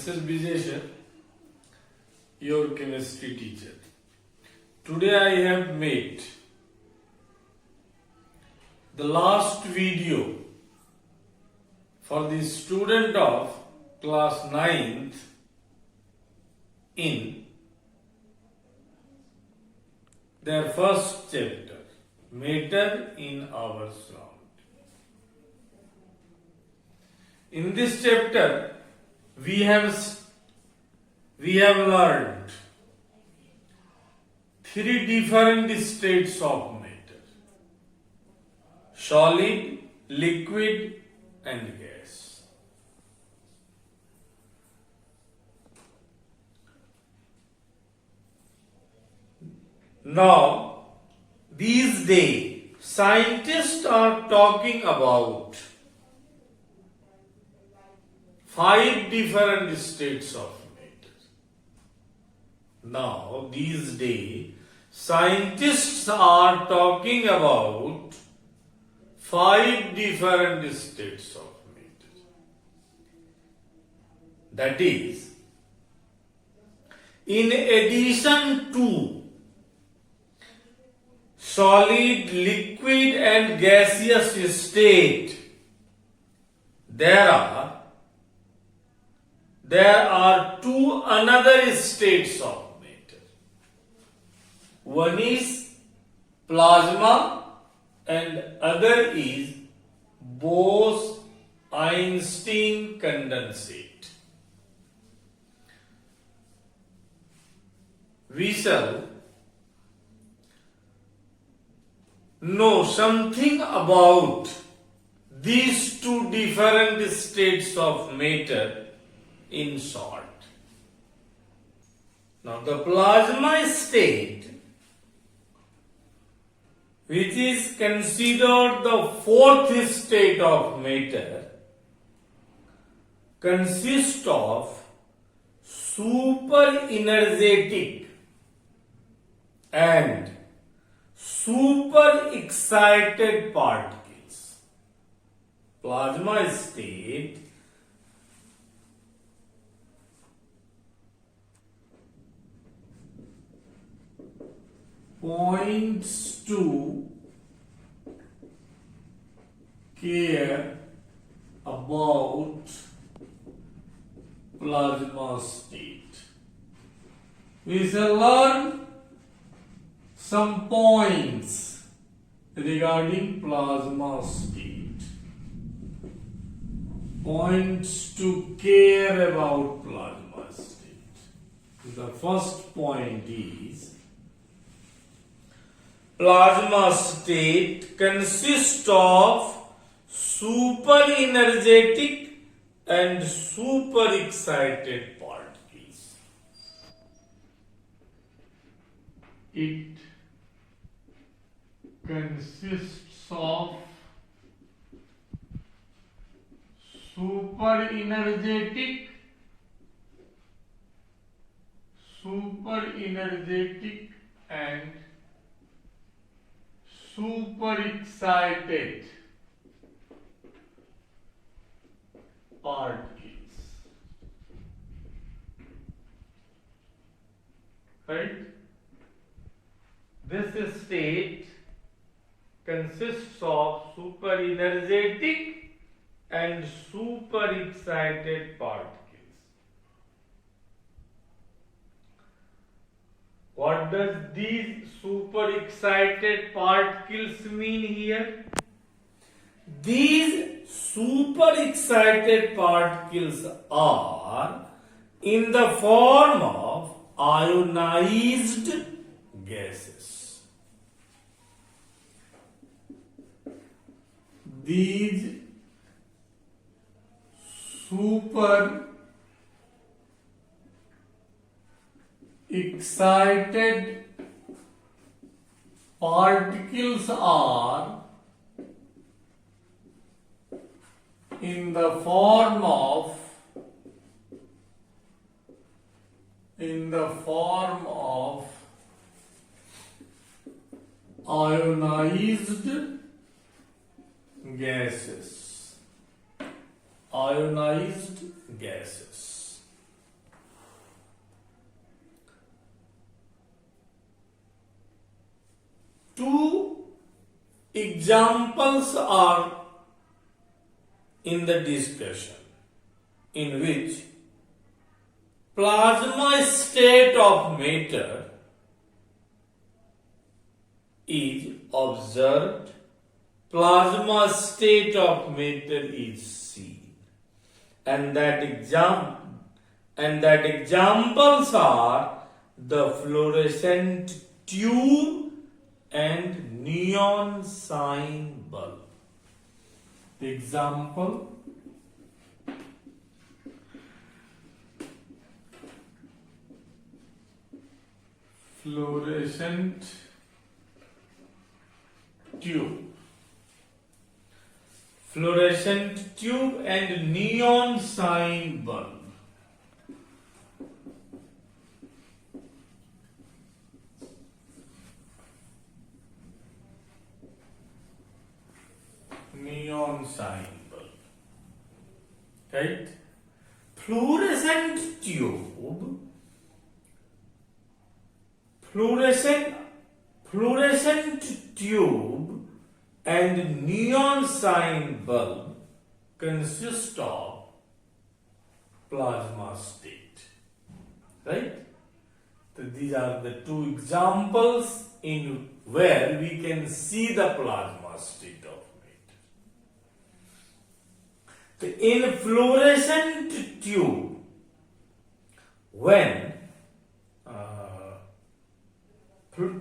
This is Bijay sir, your chemistry teacher. Today I have made the last video for the student of class 9th in their first chapter, Matter in Our Surroundings. In this chapter, we have learned three different states of matter: solid, liquid, and gas. Now, these days, scientists are talking about 5 different states of matter. Now, these days, scientists are talking about 5 different states of matter. That is, in addition to solid, liquid, and gaseous state, there are 2 another states of matter. One is plasma and other is Bose Einstein Condensate. We shall know something about these 2 different states of matter in short. Now, the plasma state, which is considered the 4th state of matter, consists of super energetic and super excited particles. Plasma state points to care about plasma state. We shall learn some points regarding plasma state. Points to care about plasma state. The first point is plasma state consists of super energetic and super excited particles. It consists of super energetic and super excited particles. Right? This state consists of super energetic and super excited particles. What does these super excited particles mean here? These super excited particles are in the form of ionized gases. These super excited particles are in the form of ionized gases. Ionized gases. examples are in the discussion in which plasma state of matter is observed, plasma state of matter is seen, and that examples are the fluorescent tube and neon sign bulb. Example: fluorescent tube and neon sign bulb. Neon sign bulb, right? Fluorescent tube, fluorescent tube and neon sign bulb consist of plasma state, right? So these are the two examples in where we can see the plasma state of matter. In fluorescent tube, when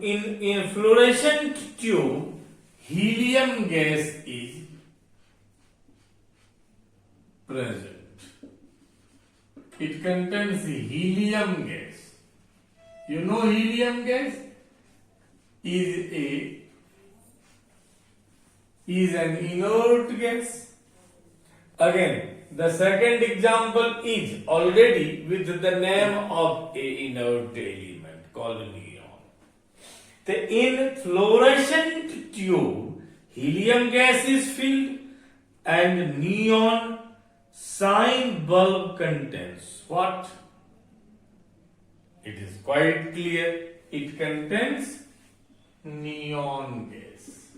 in fluorescent tube, helium gas is present. It contains helium gas. You know helium gas is an inert gas. Again, the second example is already with the name of a inert element called neon. In fluorescent tube, helium gas is filled and neon sign bulb contains what? It is quite clear. It contains neon gas.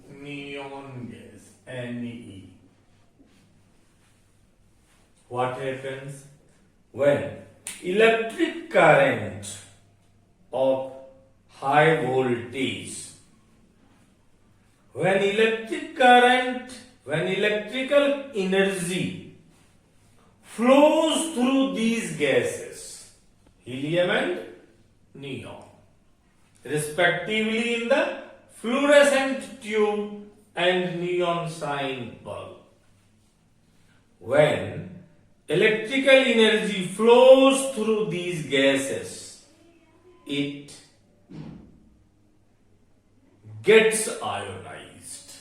Neon gas, Ne. What happens when electric current of high voltage, when electrical energy flows through these gases, helium and neon, respectively in the fluorescent tube and neon sign bulb. When electrical energy flows through these gases, it gets ionized.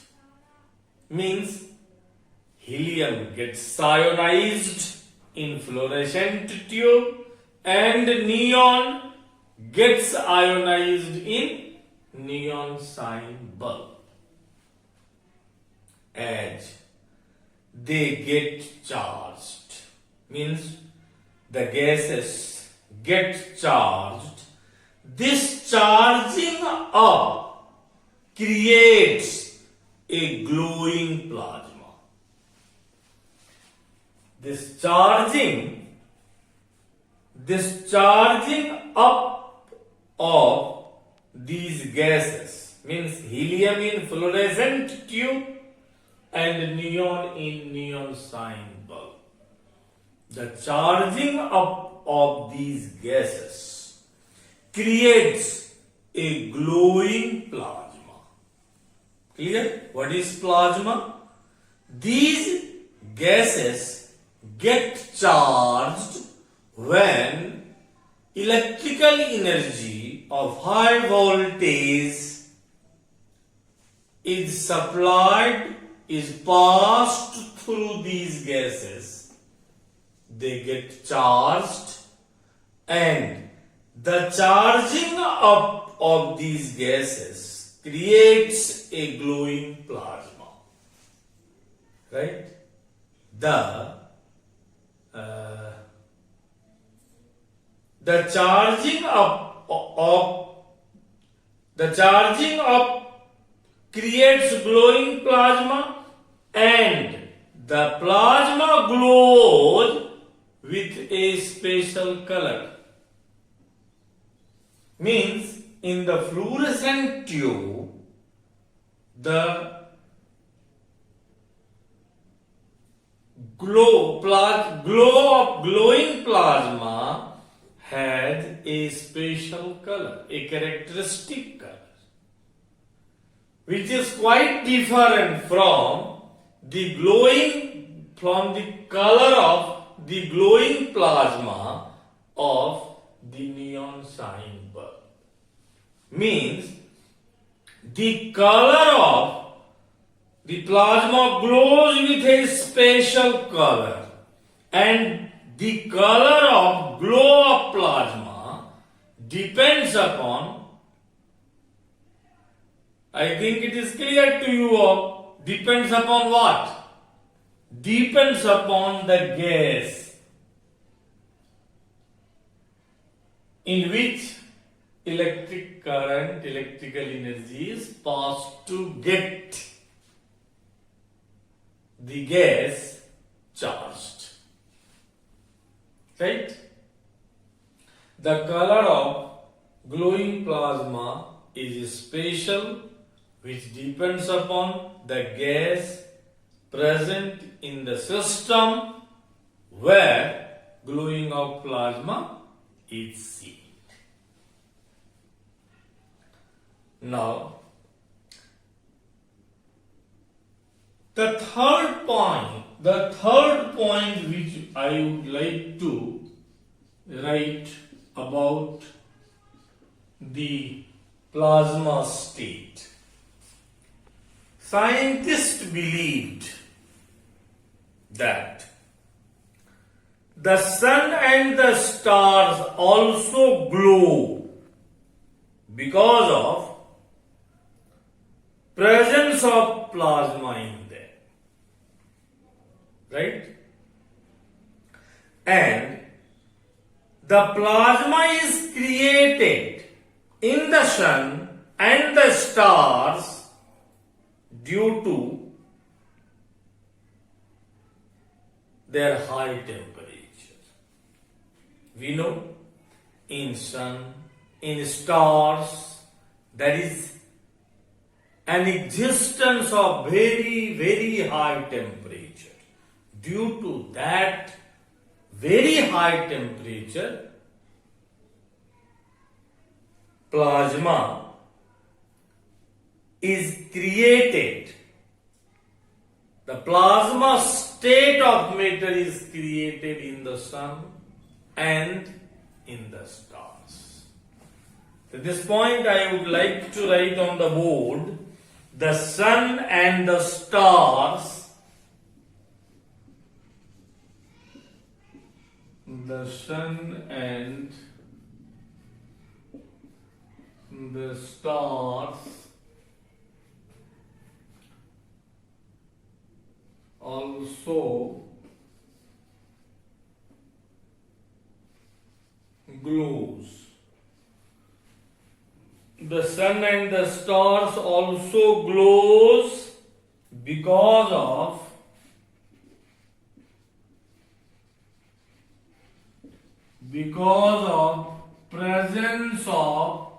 Means helium gets ionized in fluorescent tube and neon gets ionized in neon sign bulb. As they get charged, means the gases get charged, this charging up creates a glowing plasma. This charging up of these gases, means helium in fluorescent tube and neon in neon sign bulb. The charging up of these gases creates a glowing plasma. Clear? What is plasma? These gases get charged when electrical energy of high voltage is supplied, is passed through these gases. They get charged, and the charging up of these gases creates a glowing plasma. Right? The charging up of The charging of creates glowing plasma and the plasma glows with a special color. Means in the fluorescent tube, the glowing plasma has a special color, a characteristic color, which is quite different from the color of the glowing plasma of the neon sign bulb. Means the color of the plasma glows with a special color, and the color of glow of plasma depends upon, I think it is clear to you all, depends upon what? Depends upon the gas in which electric current, electrical energy is passed to get the gas charged. Right? The color of glowing plasma is special, which depends upon the gas present in the system where glowing of plasma is seen. Now, the third point which I would like to write about the plasma state. Scientists believed that the sun and the stars also glow because of presence of plasma in them. Right? And the plasma is created in the sun and the stars due to their high temperature. We know in sun, in stars, there is an existence of very, very high temperature. Due to that very high temperature, plasma is created. The plasma state of matter is created in the sun and in the stars. At this point, I would like to write on the board the sun and the stars. The sun and the stars also glows. The sun and the stars also glows because of presence of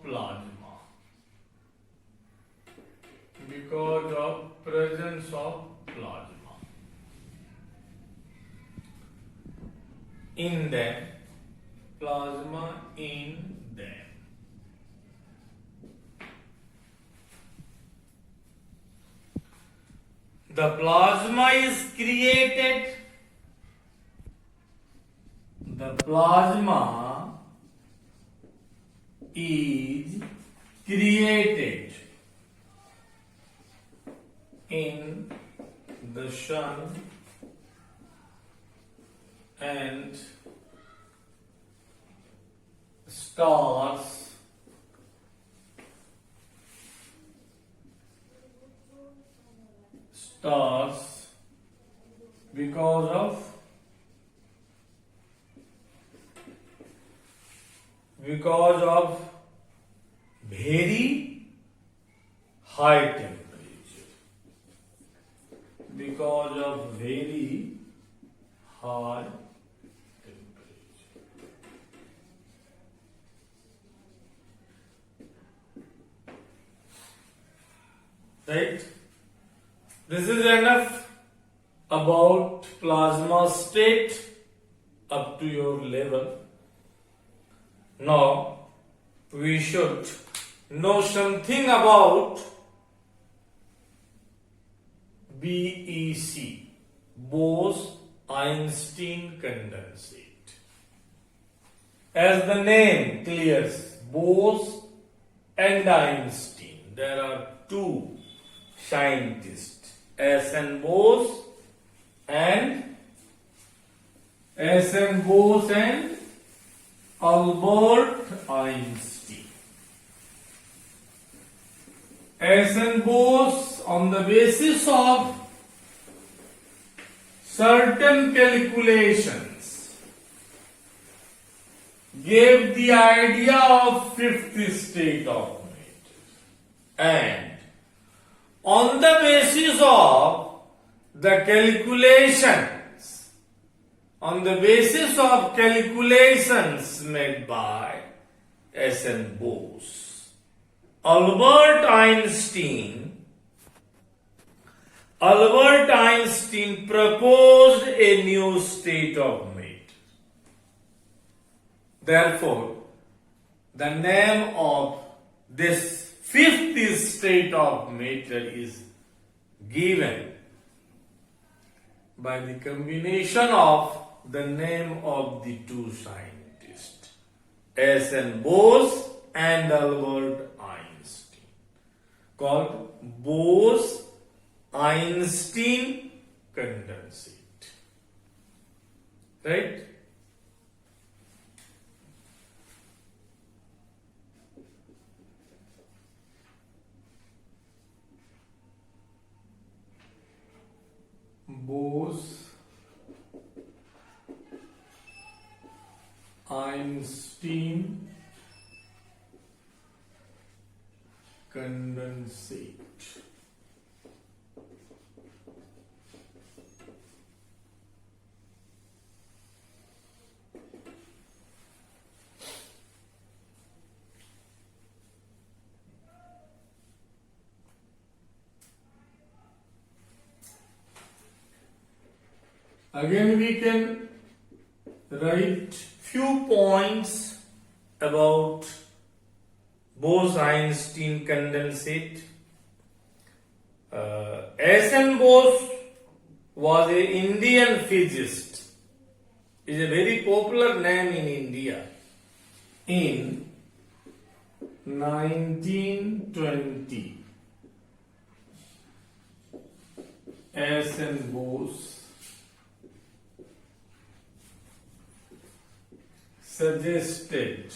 plasma. Because of presence of plasma in them. Plasma in them. The plasma is created. The plasma is created in the sun and stars because of because of very high temperature. Because of very high temperature. Right? This is enough about plasma state up to your level. Now we should know something about BEC, Bose Einstein Condensate. As the name clears, Bose and Einstein. There are two scientists, S.N. Bose and Albert Einstein. S.N. Bose, on the basis of certain calculations, gave the idea of fifth state of matter, and on the basis of the calculations made by S.N. Bose, Albert Einstein proposed a new state of matter. Therefore, the name of this fifth state of matter is given by the combination of the name of the two scientists, S.N. Bose and Albert Einstein, called Bose Einstein Condensate. Right? Bose Einstein Condensate. Again, we can write few points about Bose Einstein Condensate. S.N. Bose was an Indian physicist. Is a very popular name in India. In 1920, S.N. Bose suggested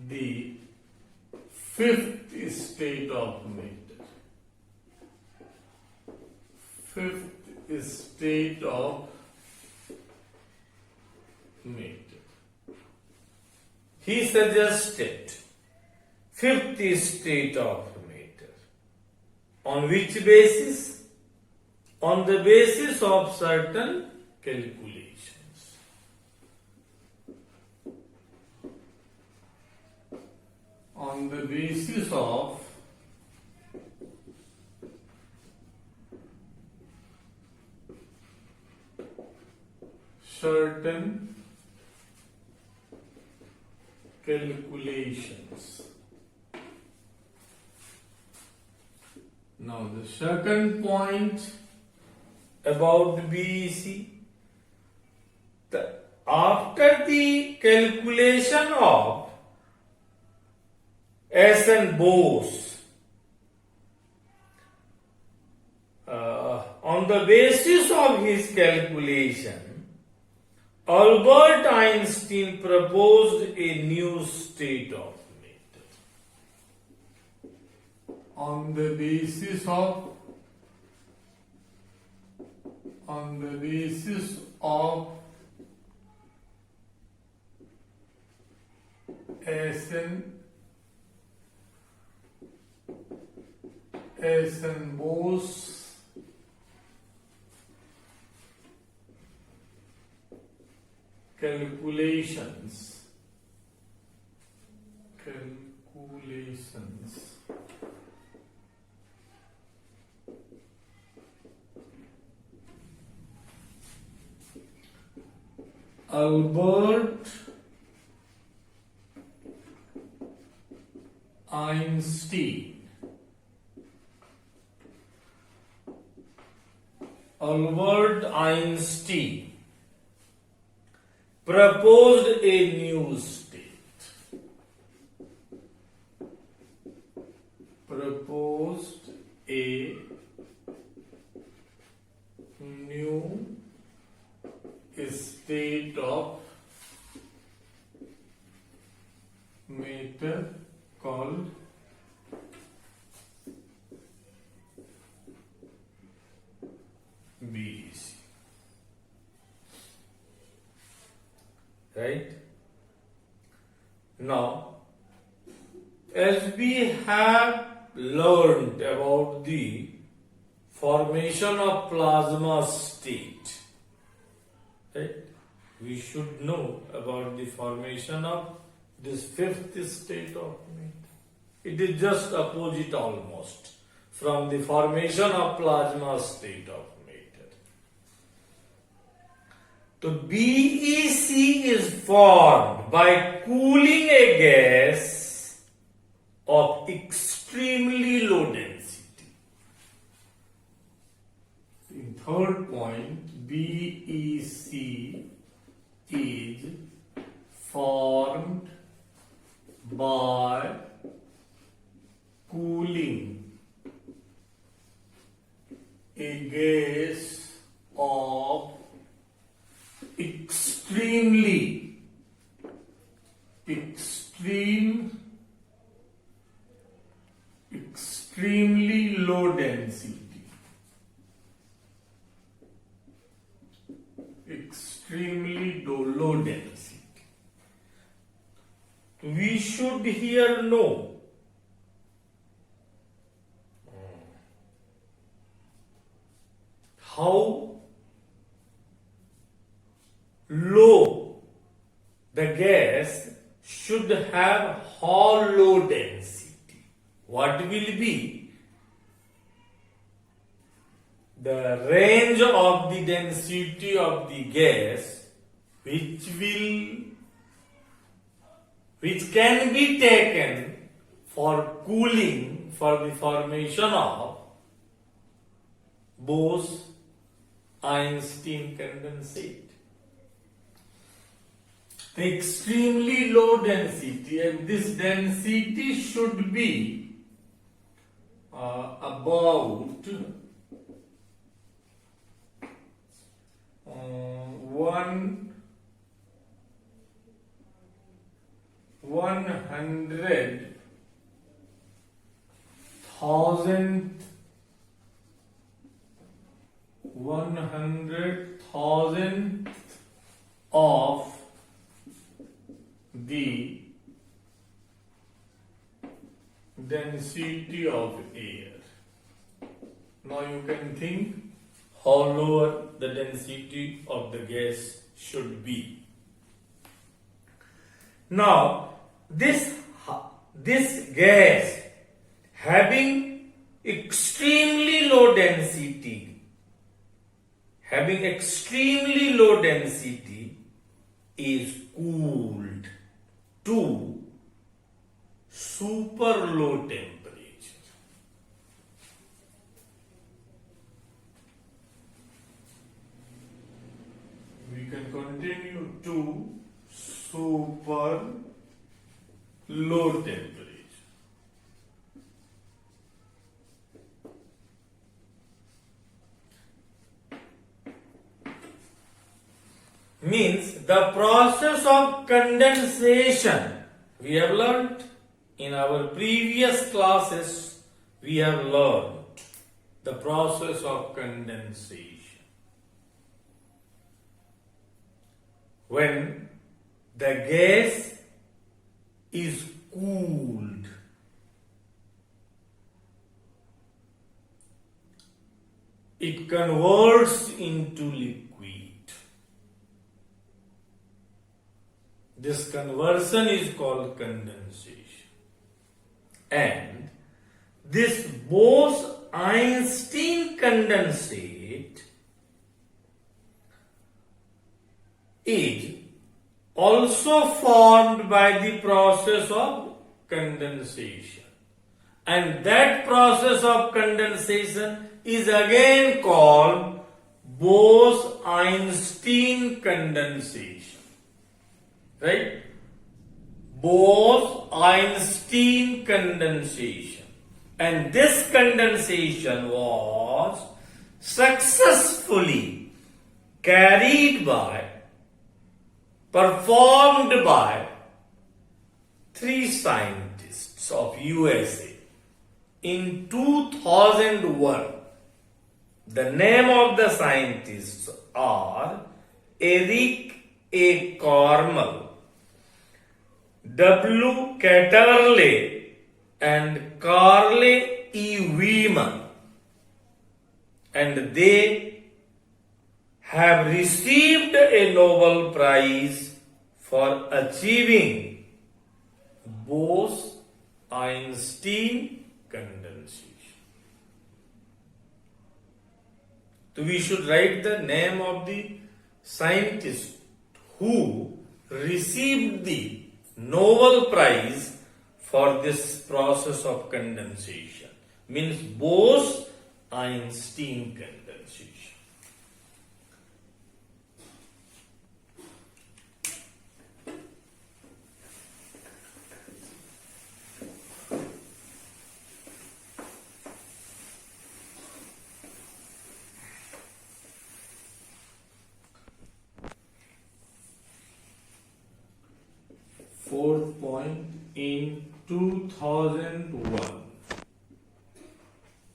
the fifth state of matter. Fifth state of matter. He suggested fifth state of matter. On which basis? On the basis of certain calculations. On the basis of certain calculations. Now the second point about the BEC. After the calculation of S.N. Bose, on the basis of his calculation, Albert Einstein proposed a new state of matter. On the basis of on the basis of Bose calculations. Albert Einstein proposed a new state. Proposed a new state of matter called BEC. Right? Now, as we have learned about the formation of plasma state, right? We should know about the formation of this fifth state of matter. It is just opposite almost from the formation of plasma state of matter. So BEC is formed by cooling a gas of extremely low density. In third point, BEC is formed by cooling a gas of extremely low density. Extremely low density. We should here know how low the gas should have hollow density. What will be the range of the density of the gas which can be taken for cooling for the formation of Bose Einstein Condensate? The extremely low density, and this density should be about 100,000 of the density of air. Now you can think how lower the density of the gas should be. Now this gas having extremely low density is cooled to super low temperature. We can continue to super low temperature. Means the process of condensation. We have learned in our previous classes, we have learned the process of condensation. when the gas is cooled. It converts into liquid. This conversion is called condensation. And this Bose Einstein condensate is also formed by the process of condensation. And that process of condensation is again called Bose Einstein condensation. Right? Bose Einstein condensation. And this condensation was successfully performed by 3 scientists of USA in 2001. The name of the scientists are Eric A. Carmel, W. Catterley, and Carl E. Wieman. And they have received a Nobel Prize for achieving Bose Einstein condensation. So we should write the name of the scientist who received the Nobel Prize for this process of condensation. Means Bose Einstein condensation. Fourth point, in 2001,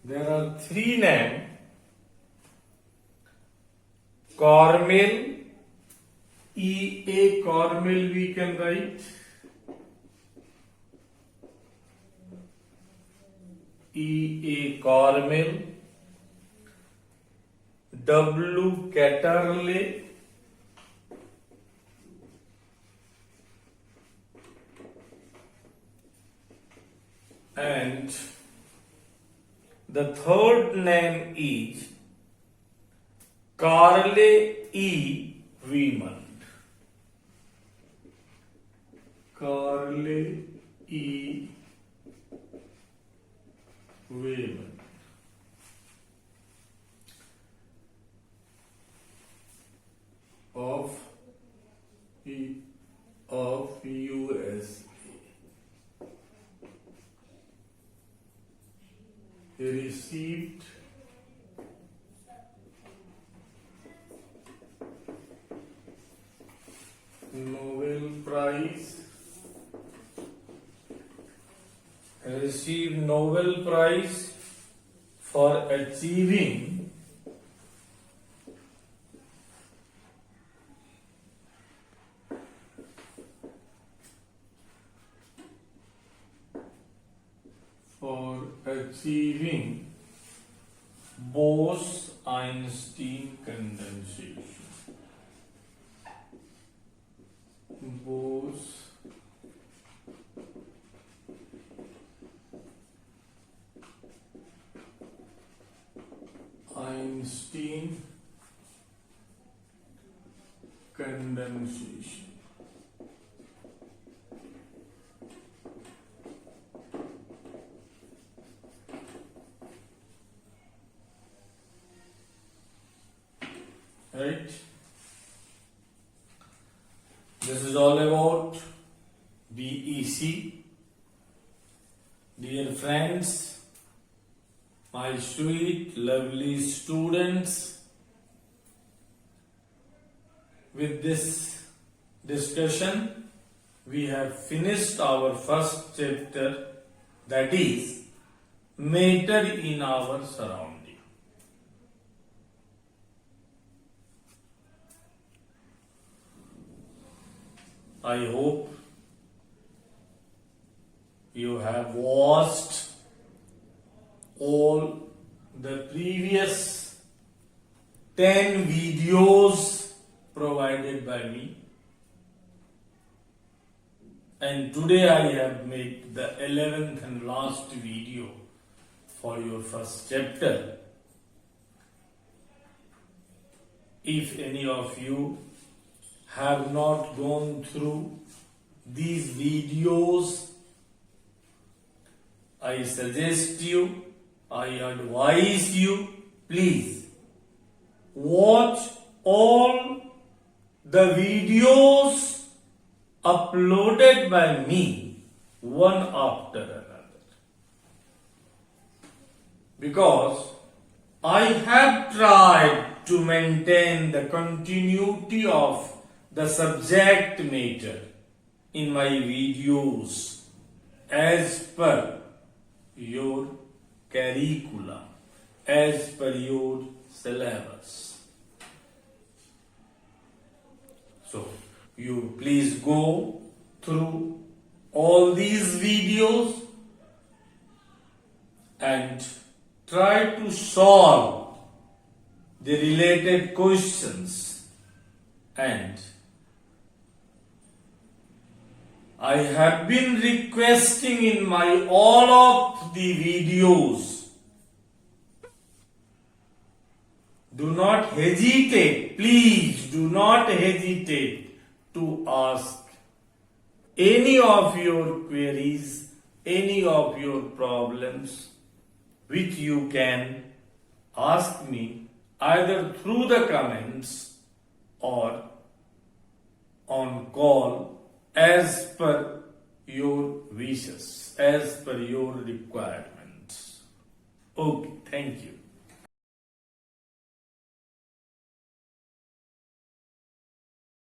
there are 3 names: Carmel, E.A. Carmel we can write, E.A. Carmel, W. Catterley, and the third name is Carl E. Wieman. Carl E. Wieman. Of USA. He received Nobel Prize. Received Nobel Prize for achieving Bose Einstein condensation. Bose Einstein condensation. Right? This is all about BEC. Dear friends, my sweet, lovely students, with this discussion, we have finished our first chapter, that is, matter in our surrounding. I hope you have watched all the previous 10 videos provided by me, and today I have made the 11th and last video for your first chapter. If any of you have not gone through these videos, I suggest you, I advise you, please watch all the videos uploaded by me one after another, because I have tried to maintain the continuity of the subject matter in my videos as per your curriculum, as per your syllabus. So, you please go through all these videos and try to solve the related questions, and I have been requesting in my all of the videos, do not hesitate, please do not hesitate to ask any of your queries, any of your problems, which you can ask me either through the comments or on call, as per your wishes, as per your requirements. Okay, thank you.